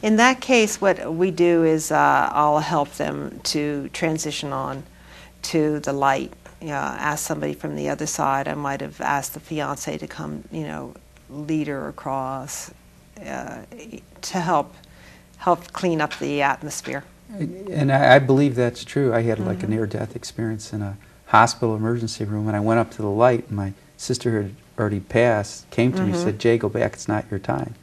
In that case, what we do is I'll help them to transition on to the light. Ask somebody from the other side. I might have asked the fiance to come, lead her across to help clean up the atmosphere. And I believe that's true. I had like a near-death experience in a hospital emergency room, and I went up to the light, and my sister had already passed, came to me and said, "Jay, go back, it's not your time."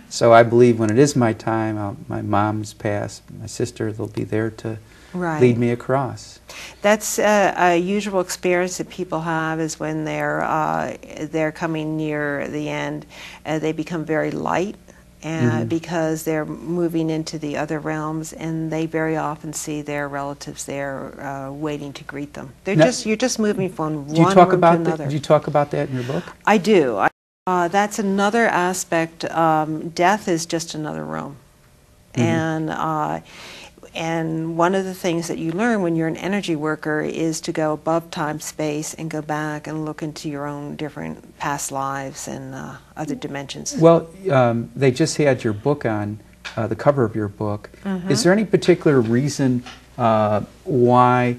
So I believe when it is my time, my mom's passed, my sister, they'll be there to lead me across. That's a usual experience that people have, is when they're coming near the end, they become very light, and because they're moving into the other realms, and they very often see their relatives there waiting to greet them. You're just moving from one room to another. Do you talk about that in your book? I do. That's another aspect. Death is just another room, and one of the things that you learn when you're an energy worker is to go above time, space, and go back and look into your own different past lives and other dimensions. Well, they just had your book on, the cover of your book. Is there any particular reason why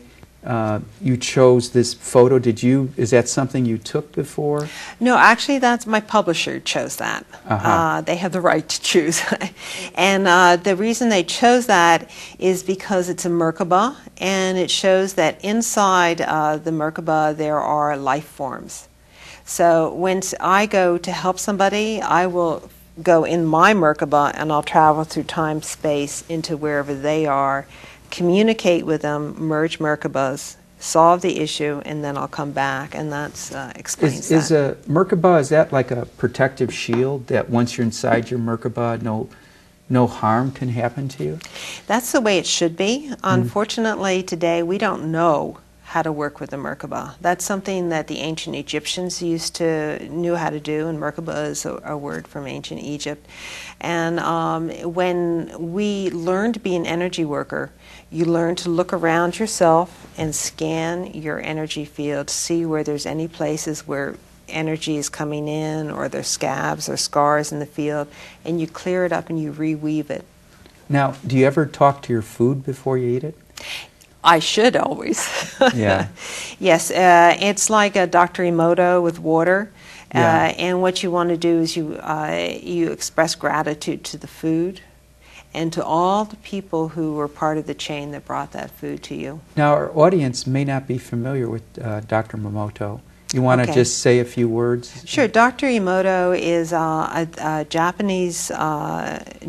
you chose this photo? Is that something you took before? No, actually, that's my publisher chose that. They have the right to choose. And the reason they chose that is because it's a Merkaba, and it shows that inside the Merkaba there are life forms. So when I go to help somebody, I will go in my Merkaba, and I'll travel through time, space, into wherever they are, communicate with them, merge Merkabas, solve the issue, and then I'll come back, and that's explains that. Is a Merkaba, is that like a protective shield that once you're inside your Merkaba, no harm can happen to you? That's the way it should be. Unfortunately, today we don't know how to work with the Merkaba. That's something that the ancient Egyptians knew how to do, and Merkaba is a word from ancient Egypt. And when we learn to be an energy worker, you learn to look around yourself and scan your energy field, see where there's any places where energy is coming in, or there's scabs or scars in the field, and you clear it up and you reweave it. Now, do you ever talk to your food before you eat it? I should always. Yeah. Yes, it's like a Dr. Emoto with water. Yeah. And what you want to do is you express gratitude to the food and to all the people who were part of the chain that brought that food to you. Now, our audience may not be familiar with Dr. Emoto. You want to just say a few words? Sure. Dr. Emoto is a Japanese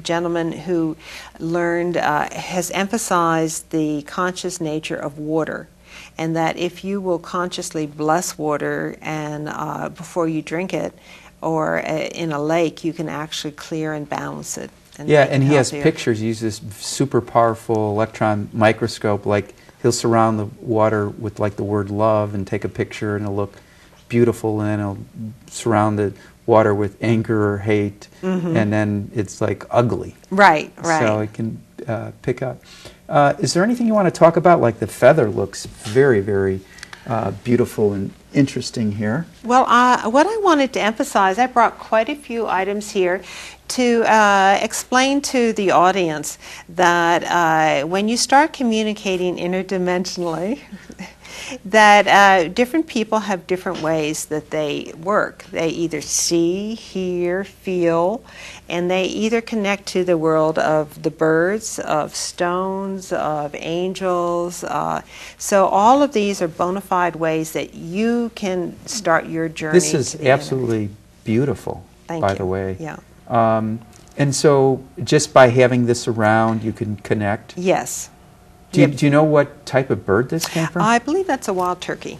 gentleman who has emphasized the conscious nature of water, and that if you will consciously bless water and before you drink it, or in a lake, you can actually clear and balance it. And he has pictures. He uses this super powerful electron microscope. Like, he'll surround the water with like the word love and take a picture, and it'll look beautiful, and then he'll surround the water with anger or hate, and then it's like ugly. Right. So it can pick up. Is there anything you want to talk about? Like, the feather looks very, very beautiful and interesting here. Well, what I wanted to emphasize, I brought quite a few items here to explain to the audience that when you start communicating interdimensionally, that different people have different ways that they work. They either see, hear, feel, and they either connect to the world of the birds, of stones, of angels. So all of these are bona fide ways that you can start your journey. This is absolutely beautiful, by the way. Yeah. And so just by having this around, you can connect? Yes. Do you know what type of bird this came from? I believe that's a wild turkey.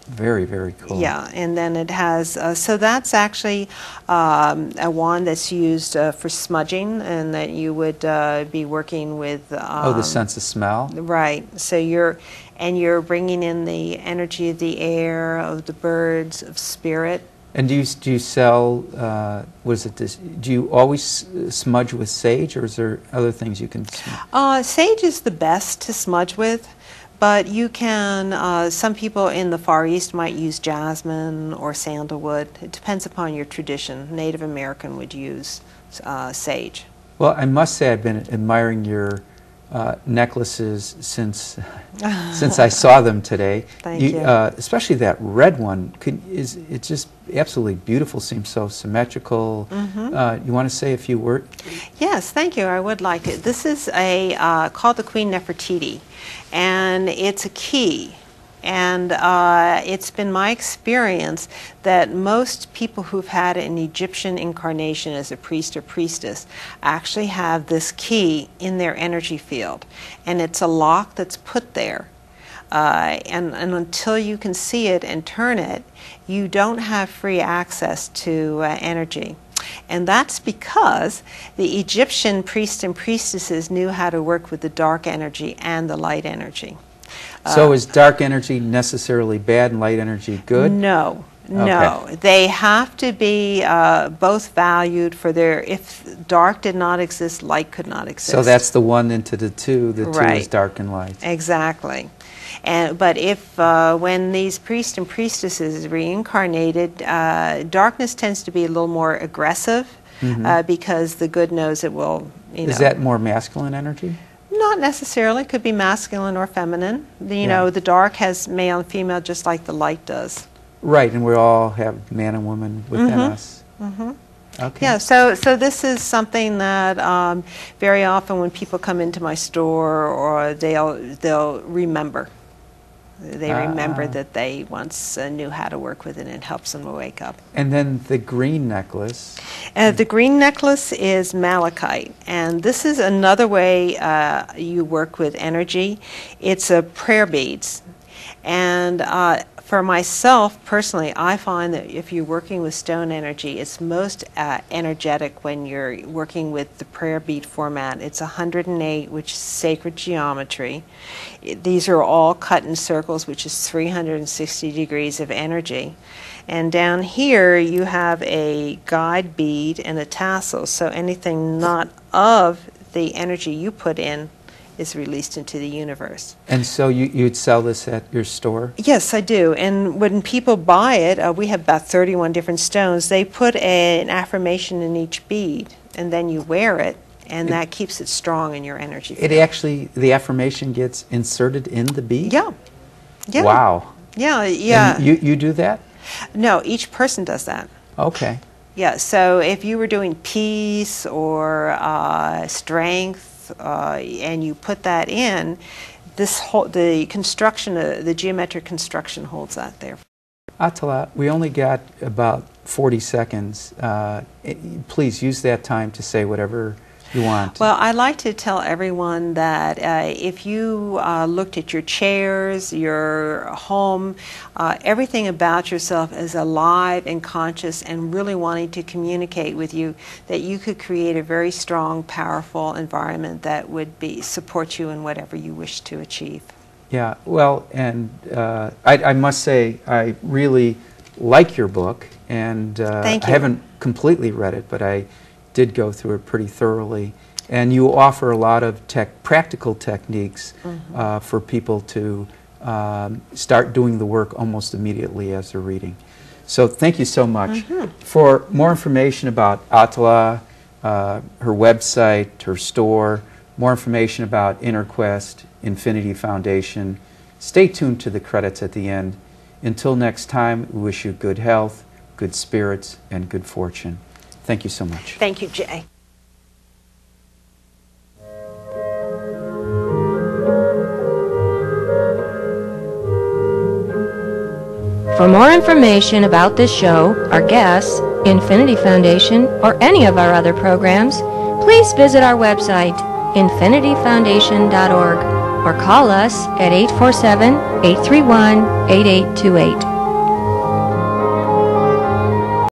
Very, very cool. Yeah, and then it has, so that's actually a wand that's used for smudging, and that you would be working with... the sense of smell? Right. So you're bringing in the energy of the air, of the birds, of spirit. And do you sell, do you always smudge with sage, or is there other things you can smudge? Sage is the best to smudge with, but you can, some people in the Far East might use jasmine or sandalwood. It depends upon your tradition. Native American would use sage. Well, I must say I've been admiring your necklaces since I saw them today. Thank you. Especially that red one. It's just absolutely beautiful. Seems so symmetrical. You want to say a few words? Yes, thank you. I would like it. This is a called the Queen Nefertiti, and it's a key. And it's been my experience that most people who've had an Egyptian incarnation as a priest or priestess actually have this key in their energy field. And it's a lock that's put there. And until you can see it and turn it, you don't have free access to energy. And that's because the Egyptian priests and priestesses knew how to work with the dark energy and the light energy. So is dark energy necessarily bad and light energy good? No, no. Okay. They have to be both valued for their, if dark did not exist, light could not exist. So that's the one into the two is dark and light. Exactly. But if when these priests and priestesses reincarnated, darkness tends to be a little more aggressive because the good knows it will, Is that more masculine energy? Not necessarily. It could be masculine or feminine. You know, the dark has male and female just like the light does. Right, and we all have man and woman within us. Okay. Yeah, so this is something that very often when people come into my store, or they'll remember. They remember that they once knew how to work with it, and it helps them to wake up. And then the green necklace. The green necklace is malachite, and this is another way you work with energy. It's a prayer beads. And for myself, personally, I find that if you're working with stone energy, it's most energetic when you're working with the prayer bead format. It's 108, which is sacred geometry. These are all cut in circles, which is 360 degrees of energy. And down here, you have a guide bead and a tassel, so anything not of the energy you put in is released into the universe. And so you'd sell this at your store? Yes, I do. And when people buy it, we have about 31 different stones. They put an affirmation in each bead, and then you wear it, and that keeps it strong in your energy field. It actually, the affirmation gets inserted in the bead? Yeah. Yeah. Wow. Yeah, yeah. And you do that? No, each person does that. Okay. Yeah, so if you were doing peace or strength, and you put that in, the construction, the geometric construction holds that there. Atala, we only got about 40 seconds. Please use that time to say whatever you want. Well, I like to tell everyone that if you looked at your chairs, your home, everything about yourself is alive and conscious and really wanting to communicate with you, that you could create a very strong, powerful environment that would support you in whatever you wish to achieve. Yeah, well, and I must say I really like your book, and Thank you. I haven't completely read it, but I did go through it pretty thoroughly, and you offer a lot of practical techniques for people to start doing the work almost immediately as they're reading. So thank you so much. For more information about Atala, her website, her store, more information about InnerQuest, Infinity Foundation, stay tuned to the credits at the end. Until next time, we wish you good health, good spirits, and good fortune. Thank you so much. Thank you, Jay. For more information about this show, our guests, Infinity Foundation, or any of our other programs, please visit our website, infinityfoundation.org, or call us at 847-831-8828.